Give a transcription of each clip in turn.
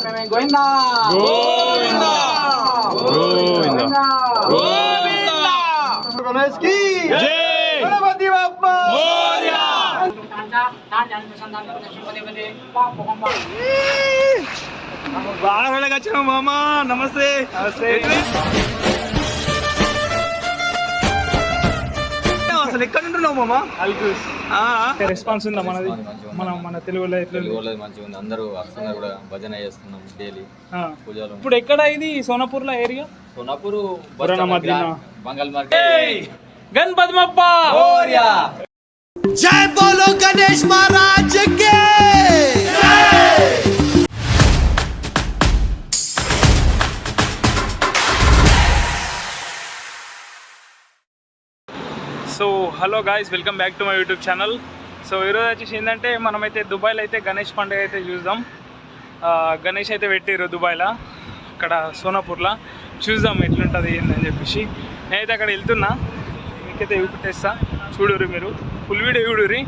గోవిందా గోవిందా గోవిందా గోవిందా గణేష్ కి జై గణపతి బప్పా మోరియా బాగా వచ్చిన మామ నమస్తే నమస్తే అసలు ఎక్కడ ఉంటున్నావు మామ రెస్పాన్స్ ఉందా మనది మన తెలుగులో మంచిగా ఉంది అందరూ వస్తున్నారు కూడా భజన చేస్తున్నాం డైలీ పూజలు ఇప్పుడు ఎక్కడ ఇది సోనాపూర్ లో ఏరియా సోనాపూర్ బంగాల్ మార్కెట్ గణపతి బప్పా మోరియా जय बोलो गणेश महाराज के so hello guys welcome back to my YouTube channel. So ఈరోజు వచ్చేసి ఏంటంటే మనమైతే దుబాయ్లో అయితే గణేష్ పండుగ అయితే చూద్దాం. గణేష్ అయితే పెట్టారు దుబాయ్లో, అక్కడ సోనాపూర్లో. చూద్దాం ఎట్లుంటుంది ఏందని చెప్పేసి. నేనైతే అక్కడ వెళ్తున్నా, మీకైతే చూపెట్టేస్తా. చూడుర్రి, మీరు ఫుల్ వీడియో చూడుర్రి.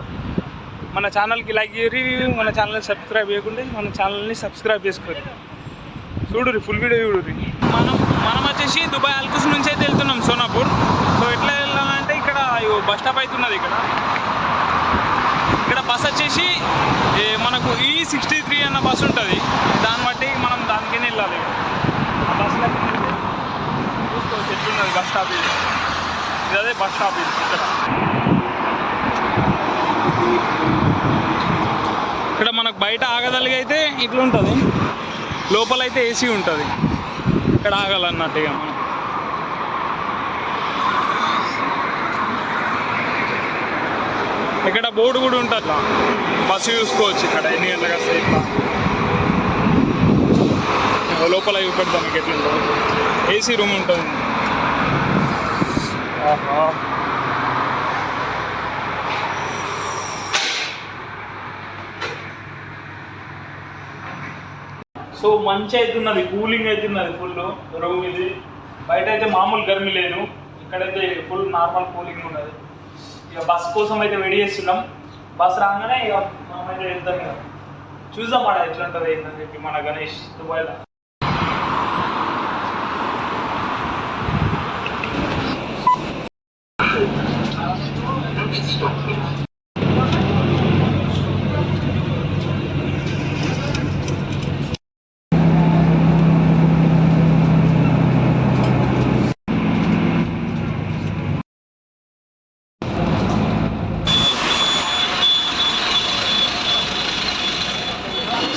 మన ఛానల్కి లైక్ చేయరి, మన ఛానల్ని సబ్స్క్రైబ్ చేయకుంటే మన ఛానల్ని సబ్స్క్రైబ్ చేసుకోరు. చూడుర్రి, ఫుల్ వీడియో చూడుర్రి. మనం వచ్చేసి దుబాయ్ అల్కుస్ నుంచి అయితే వెళ్తున్నాం సోనాపూర్. సో ఎట్లా వెళ్ళాలంటే ఇక్కడ బస్ స్టాప్ అవుతున్నది. ఇక్కడ బస్ వచ్చేసి మనకు E63 అన్న బస్సు ఉంటుంది. దాన్ని బట్టి మనం దానికైనా వెళ్ళాలి. ఆ బస్సులో చూసుకోవచ్చు ఎట్లున్నది బస్ స్టాప్. ఇది అదే బస్ స్టాప్. ఇది ఇక్కడ మనకు బయట ఆగదలిగి అయితే ఇట్లా ఉంటుంది, లోపలైతే ఏసీ ఉంటుంది. ఇక్కడ ఆగాలన్నట్టుగా మనం. ఇక్కడ బోర్డు కూడా ఉంటుంది, బస్సు చూసుకోవచ్చు ఇక్కడ ఎన్ని గంటలకు వస్తాయి. ఇట్లా లోపల చూపెడతాం మీకు ఎట్లుంటుంది. ఏసీ రూమ్ ఉంటుంది. సో మంచి అవుతున్నది, కూలింగ్ అవుతున్నది ఫుల్ రూమ్. ఇది బయట అయితే మామూలు గర్మి లేదు, ఇక్కడైతే ఫుల్ నార్మల్ కూలింగ్ ఉన్నది. ఇక బస్ కోసం అయితే వెయిట్ చేస్తున్నాం. బస్ రాగానే ఇక మనమైతే వెళ్తాం. ఇక చూద్దాం ఆడ ఎట్లుంటుంది ఏంటని చెప్పి మన గణేష్ దుబాయ్లో.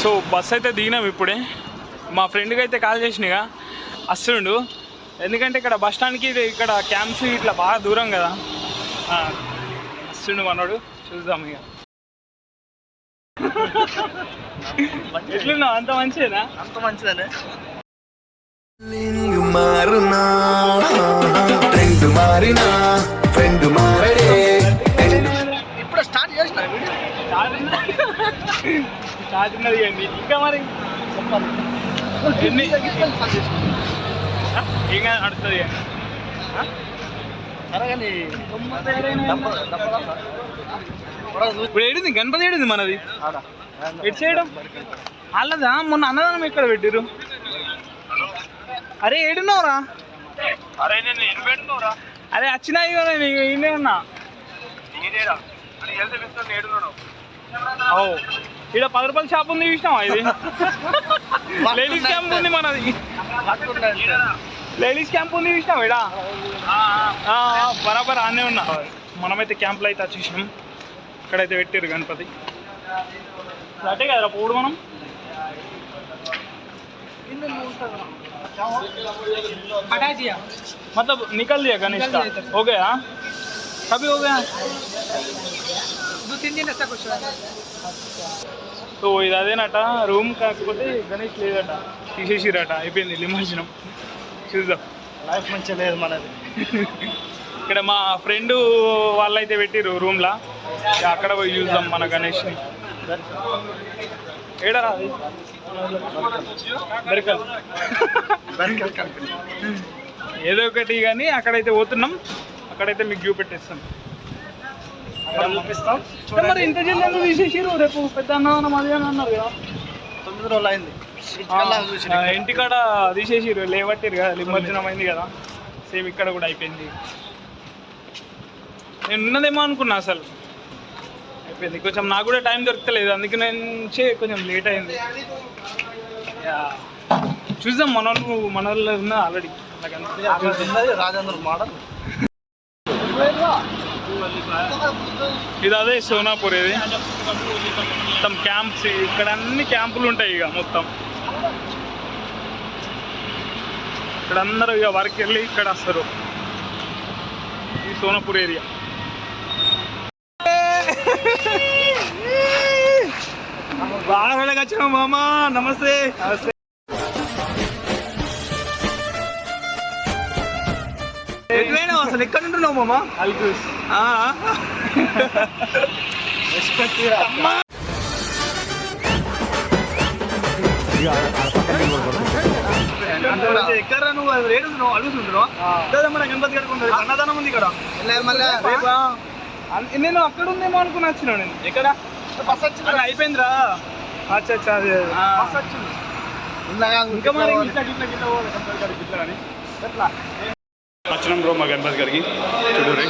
సో బస్ అయితే దిగినాం ఇప్పుడే. మా ఫ్రెండ్కి అయితే కాల్ చేసినాగా వస్తుండు, ఎందుకంటే ఇక్కడ బస్ స్టాండ్కి ఇక్కడ క్యాంప్స్ ఇట్లా బాగా దూరం కదా. వస్తుండు మనోడు, చూద్దాం ఇక. ఎట్లున్నావు? అంత మంచిదేనా? అంత మంచిదనే. ఇప్పుడు స్టార్ట్ చేసిన స్టార్ట్ ఉన్నది అండి. ఇంకా మరి ఎన్ని ఇంకా అడుతుంది ఇప్పుడు ఏడింది గణపతి, ఏడింది మనది ఎటు చేయడం వాళ్ళదా. మొన్న అన్నదానం ఎక్కడ పెట్టిరు? అరే ఏడున్నావురా? అరే నేను పెడుతున్నావురా? అరే వచ్చినా నేను ఇన్నే ఉన్నా. ఓ ఇక్కడ 10 రూపాయల షాప్ ఉంది, చూసినావా? ఇది లేడీస్ క్యాంప్ ఉంది మనది. లేడీస్ క్యాంప్ ఉంది, చూసినావా? ఇక్కడ బరాబర్ ఆనే ఉన్నా. మనమైతే క్యాంప్లో అయితే వచ్చేసినాం. ఇక్కడైతే పెట్టారు గణపతి. అటే కదరా పోడు మనం. मतलब निकल दिया गणेश का, हो गया कभी हो गया 2-3 दिन ऐसा कुछ. సో ఇది అదేనట రూమ్, కాకపోతే గణేష్ లేదట, తీసేసిరట. అయిపోయింది నిమజ్జనం. చూద్దాం. లైఫ్ మంచిగా లేదు మనది. ఇక్కడ మా ఫ్రెండ్ వాళ్ళైతే పెట్టిరు రూమ్లా, అక్కడ పోయి చూద్దాం మన గణేష్ని. ఏడరా అది ఏదో ఒకటి కానీ అక్కడైతే పోతున్నాం. అక్కడైతే మీకు చూపెట్టేస్తాం. చూపిస్తాం. మరి ఇంత జల్దీ తీసేసిరు? రేపు పెద్ద అన్నదానం అది అని అన్నారు కదా. 9 రోజులు అయింది. ఇంటికాడ తీసేసిర్రు లేవట్టిరు కదా నిమజ్జనం అయింది కదా సేమ్ ఇక్కడ కూడా అయిపోయింది. నేను ఉన్నదేమో అనుకున్నా అసలు అయిపోయింది. కొంచెం నాకు కూడా టైం దొరకలేదు అందుకే నుంచి కొంచెం లేట్ అయింది. చూద్దాం మన వాళ్ళు ఉన్నా ఆల్రెడీ రాజేంద్ర మోడల్ ఇది అదే సోనాపూర్. ఇది మొత్తం క్యాంప్స్, ఇక్కడ అన్ని క్యాంపులు ఉంటాయి. ఇక మొత్తం ఇక్కడ అందరూ ఇక వర్క్ వెళ్ళి ఇక్కడ వస్తారు. ఈ సోనాపూర్ ఏరియా. బాగా వచ్చిన మామ, నమస్తే. అసలు ఎక్కడ ఉంటున్నావు మామ? అల్కూస్. ఎక్కడ నువ్వు రేటు అడుగుతుంటున్నావు లేదా? మన గణపతి గడుకుంటుంది, అన్నదానం ఉంది ఇక్కడ. నేను అక్కడ ఉందేమో అనుకుని వచ్చినా. నేను ఎక్కడ బస్ వచ్చింది, అయిపోయిందిరా. అచ్చా అచ్చా, అదే బస్ వచ్చింది ఇంకా మరి ఎట్లా వచ్చినాం బ్రో మా గణపతి గారికి చూడూరి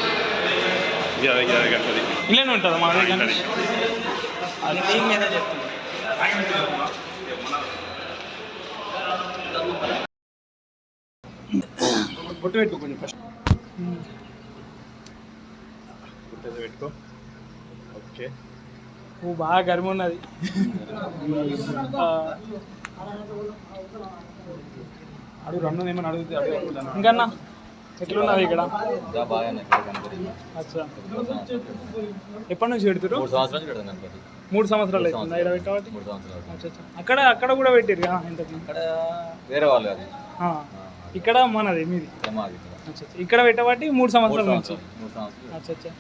గణపతి ఇలానే ఉంటుందా మా దగ్గర? బొట్టు పెట్టుకో కొంచెం ఫస్ట్, బొట్టు పెట్టుకో. ఓకే, ఓ బాగా గర్మి ఉన్నది. అడుగు రన్ను ఏమైనా అడుగుతుంది అడుగు. ఇంకన్నా ఎట్లున్నది ఇక్కడ? అచ్చా, ఎప్పటి నుంచి పెడుతురు? 3 సంవత్సరాలు పెడతాం గణపతి. 3 సంవత్సరాలు అవుతుంది ఇరవై కాబట్టి. 3 సంవత్సరాలు. అచ్చా అచ్చా, అక్కడ కూడా పెట్టిరు ఇంతకు? ఇక్కడ వేరే వాళ్ళు అది ఇక్కడ మనది మీది? మాది ఇక్కడ. అచ్చా అచ్చా, ఇక్కడ పెట్టబట్టి 3 సంవత్సరాల నుంచి. 3 సంవత్సరాలు. అచ్చా అచ్చా,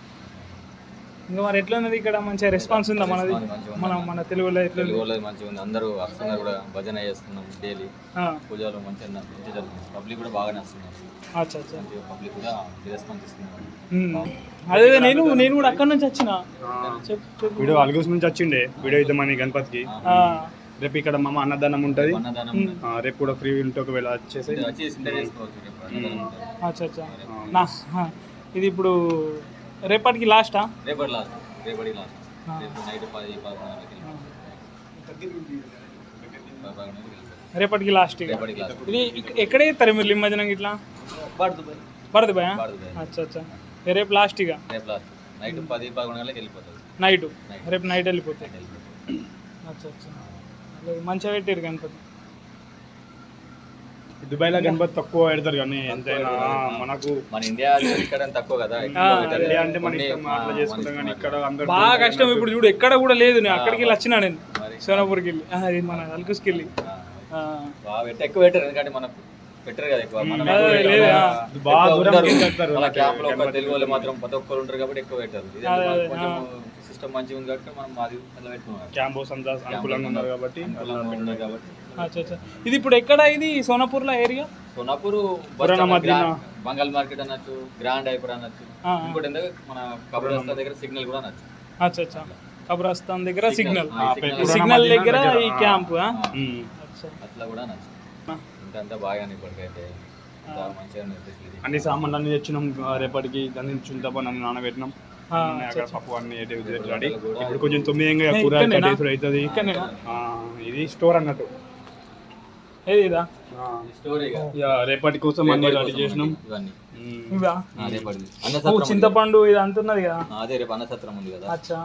ఇంకా మరి ఎట్లా ఉన్నది ఇక్కడ? మంచిగా రెస్పాన్స్ ఉందా మనది? మన తెలుగులో ఎట్లా? తెలుగులో మంచిగా ఉంది, అందరూ వస్తున్నారు కూడా, భజన చేస్తున్నాం డైలీ. పూజలు మంచిగా జరుగుతుంది, పబ్లిక్ కూడా బాగానే వస్తున్నారు. అచ్చా అచ్చా, పబ్లిక్ కూడా రెస్పాన్స్ ఇస్తున్నారు. అదే నేను కూడా అక్కడ నుంచి వచ్చిన. వీడియో అల్గూస్ నుంచి వచ్చిండే వీడియో ఇద్దామని గణపతికి. రేపు ఇక్కడ మామ అన్నదానం ఉంటుంది, అన్నదానం రేపు కూడా ఫ్రీ ఉంటే ఒకవేళ వచ్చేసి వచ్చేసి చేసుకోవచ్చు రేపు అన్నదానం ఉంటుంది. అచ్చా అచ్చా, ఇది ఇప్పుడు రేపటికి లాస్టా? రేపటి లాస్ట్, రేపటి లాస్ట్, రేపు నైట్ 10-11 రేపటికి లాస్ట్. రేపటికి లాస్ట్. ఇది ఎక్కడే ఇస్తారు మీరు నిమజ్జనం ఇట్లా? భరత్ అచ్చా అచ్చా, రేపు లాస్ట్. ఇక రేపు లాస్ట్ నైట్ 10-11 గంటలకు వెళ్ళిపోతుంది. నైట్ రేపు నైట్ వెళ్ళిపోతాయి. అచ్చా అచ్చా, మంచిగా పెట్టారు గణపతి. దుబాయ్లో గణపతి తక్కువ పెడతారు కానీ ఎంతైనా మనకు మన ఇండియా ఇక్కడ తక్కువ కదా. ఇండియా అంటే మన ఇష్టం అట్లా చేసుకుంటాం కానీ ఇక్కడ అందరూ బాగా కష్టం. ఇప్పుడు చూడు ఎక్కడ కూడా లేదు. నేను అక్కడికి వెళ్ళి వచ్చినా, నేను సోనాపూర్కి వెళ్ళి, అది మన అల్కూస్కి వెళ్ళి. ఎక్కువ పెట్టారు ఎందుకంటే మనకు పెట్టరు కదా ఎక్కువ. బాగా దూరం మన క్యాంప్ లో తెలుగు వాళ్ళు మాత్రం ప్రతి ఒక్కరు ఉంటారు కాబట్టి ఎక్కువ పెట్టారు. కొంచెం సిస్టమ్ మంచిగా ఉంది కాబట్టి మనం మాది అలా పెట్టుకున్నాం. క్యాంపస్ అంతా అనుకూలంగా ఉన్నారు కాబట్టి ఇది ఇప్పుడు ఎక్కడ? ఇది సోనాపూర్లో ఏరియా? సోనాపూర్ బంగాల్ మార్కెట్ అనొచ్చు, గ్రాండ్ హైపర్ అనొచ్చు. ఇంకోటి ఏంటంటే మన కబ్రస్థాన్ దగ్గర సిగ్నల్ కూడా అనొచ్చు. అచ్చా అచ్చా, కబ్రస్థాన్ దగ్గర సిగ్నల్ దగ్గర ఈ క్యాంప్ అట్లా కూడా అనొచ్చు. ఇంకంతా బాగానే ఇప్పటికైతే మంచిగా అన్ని సామాన్లు అన్ని తెచ్చినాం. రేపటికి దాన్ని చుంతపని అన్ని నానబెట్టినాం. పప్పు అన్ని రెడీ. ఇప్పుడు కొంచెం 9 కూరగాయలు అవుతుంది. ఇది స్టోర్ అన్నట్టు. రేపటి కోసం అన్ని రెడీ చేసినాం. చింతపండు ఇది అంటున్నది కదా, అదే రేపు అన్నసత్రం ఉంది కదా. అచ్చా,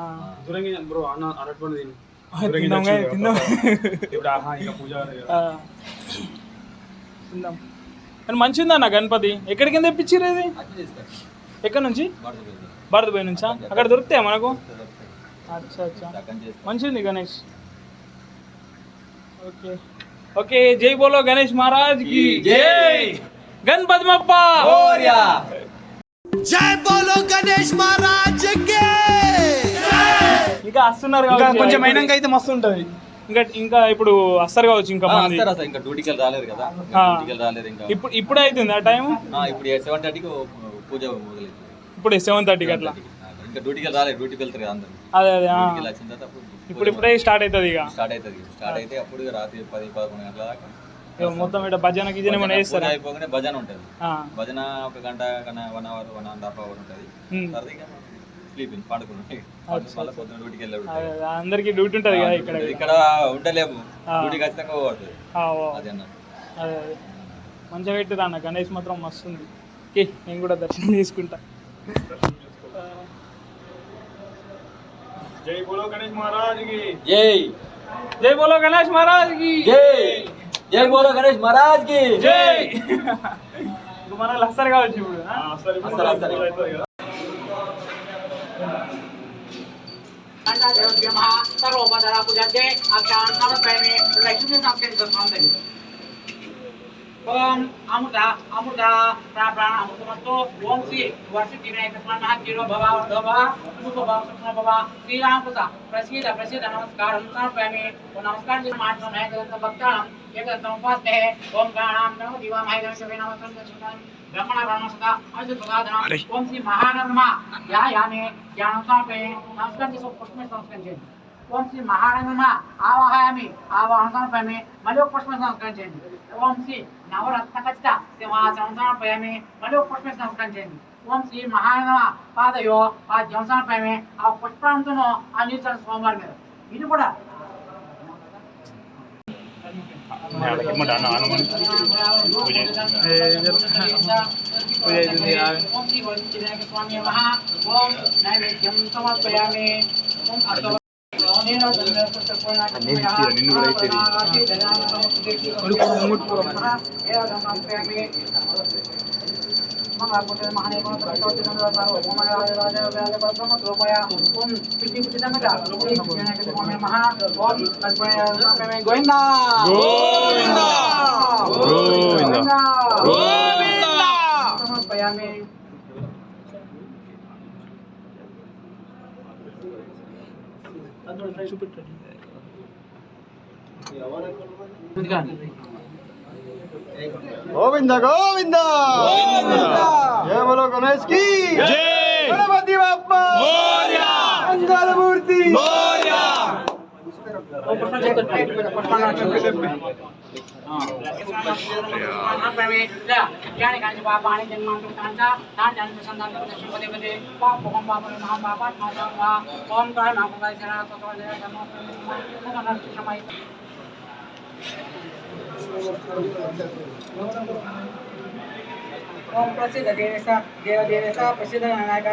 బ్రో అరటిపండు కానీ మంచిగా ఉందన్న గణపతి. ఎక్కడికి కింద తెప్పించారు ఇది? ఎక్కడి నుంచి? భారత్ నుంచా? అక్కడ దొరుకుతాయా మనకు? అచ్చా అచ్చా, మంచిగా ఉంది గణేష్. ఓకే ఓకే, జై బోలో గణేష్ మహారాజ్ కి జై. గణపతి బప్పా మోరియా. జై బోలో గణేష్ మహారాజ్ కి. ఇంకా వస్తున్నారు కొంచెం అయినాక అయితే మస్తు ఉంటది. ఇంకా ఇప్పుడు వస్తారు కావచ్చు. ఇంకా ఇంకా డ్యూటీకి రాలేరు కదా, డ్యూటీకి రాలేరు ఇంకా. ఇప్పుడు అవుతుంది ఆ టైం. ఇప్పుడు 7:30కి పూజ మొదలైంది. ఇప్పుడు 7:30కి అట్లా. ఇంకా డ్యూటీకి రాలేదు, డ్యూటీకి వెళ్తారు కదా అందరు. అదే అదే, వచ్చిన తర్వాత ఇప్పుడే స్టార్ట్ అవుతుంది ఇక స్టార్ట్ అవుతుంది. స్టార్ట్ అయితే అప్పుడు ఇక రాత్రి 10-11 గంటల దాకా ఇక మొత్తం ఇక్కడ భజన గిజన ఏమైనా పూజ చేస్తారా? అయిపోగానే భజన ఉంటుంది. ఆ. భజన 1 గంట కన్నా 1 అవర్ 1.5 అవర్ ఉంటుంది. తర్వాత ఇక స్లీపింగ్ పండుకున్నాయి. మళ్ళీ పొద్దున్న డ్యూటీకి వెళ్ళాడు. అందరికి డ్యూటీ ఉంటుంది కదా ఇక్కడ. ఇక్కడ ఉండలేము, డ్యూటీ ఖచ్చితంగా పోతుంది. అది అన్న అదే మంచిగా పెట్టిరా అన్న, గణేష్ మాత్రం మస్తు ఉంది. నేను కూడా దర్శనం తీసుకుంటా. జై బోలో గణేష్ మహారాజ్ కి జై. జై బోలో గణేష్ మహారాజ్ కి జై. జై బోలో గణేష్ మహారాజ్ కి జై. మన లస్తర్ కావచ్చు ఇప్పుడు. అసలు सर्वोपचारा पूजाचे अक्षान समर्पयामि लक्ष्मी संस्कृत संस्कृत ओम अमृता अमृता प्राण अमृतमस्तु ओम श्री वर्षिति विनायक स्वाहा जीरो भवा भवा सुख भवा सुख भवा श्री राम कृष्ण प्रसीद प्रसीद नमस्कार समर्पयामि और नमस्कार जी मात्र मैं जगत भक्तानां एक उपास्य है ओम प्राणाम नमो दिवा माय गणेश नमः ब्रह्मण ब्रह्मसदा अजुत प्रसादना ओम श्री महानरमा या याने ज्ञानसापे नमस्कार जी सब पुष्प संस्कार जी ओम श्री महानरमा आवाहयामि आवाहन समर्पयामि मलो पुष्प संस्कार जी ओम श्री नवरत्न कचिता सिंहासन समर्पयामि मलो पुष्प संस्कार जी ओम श्री महानरमा पादयो पाद्యం समर्पयामि आ पुष्पांतनो अनिचर सोमवार में ఇది కూడా గోవిందా సమర్పయామి గోవింద గోవింద జై బోలో గణేష్ కి జై. గణపతి బప్ప మోరియా. మంగళమూర్తి మోరియా. ओम प्रसिद्ध देवेश देवदेवेश प्रसिद्ध नायक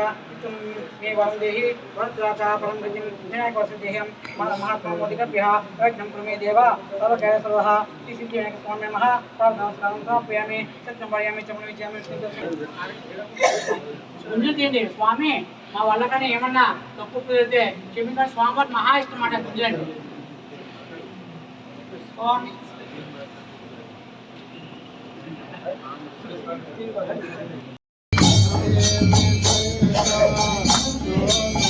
मे वसुदेहि वरद्राचा परम गतिं विनायक वसुदेहं महात्मा मोदिकभ्यः यज्ञं कुर्मे देव सर्वकार्य सर्वः श्री सिद्धि विनायक स्वामी नमः नमस्कारं समर्पयामि सत्यं पयामि च विजयामि గుంజుతేండి స్వామి మా వాళ్ళకనే ఏమన్నా తప్పు కుదిరితే క్షమించండి స్వామి వారి మహా ఇష్టం మాట గుంజండి ఓం Thank you.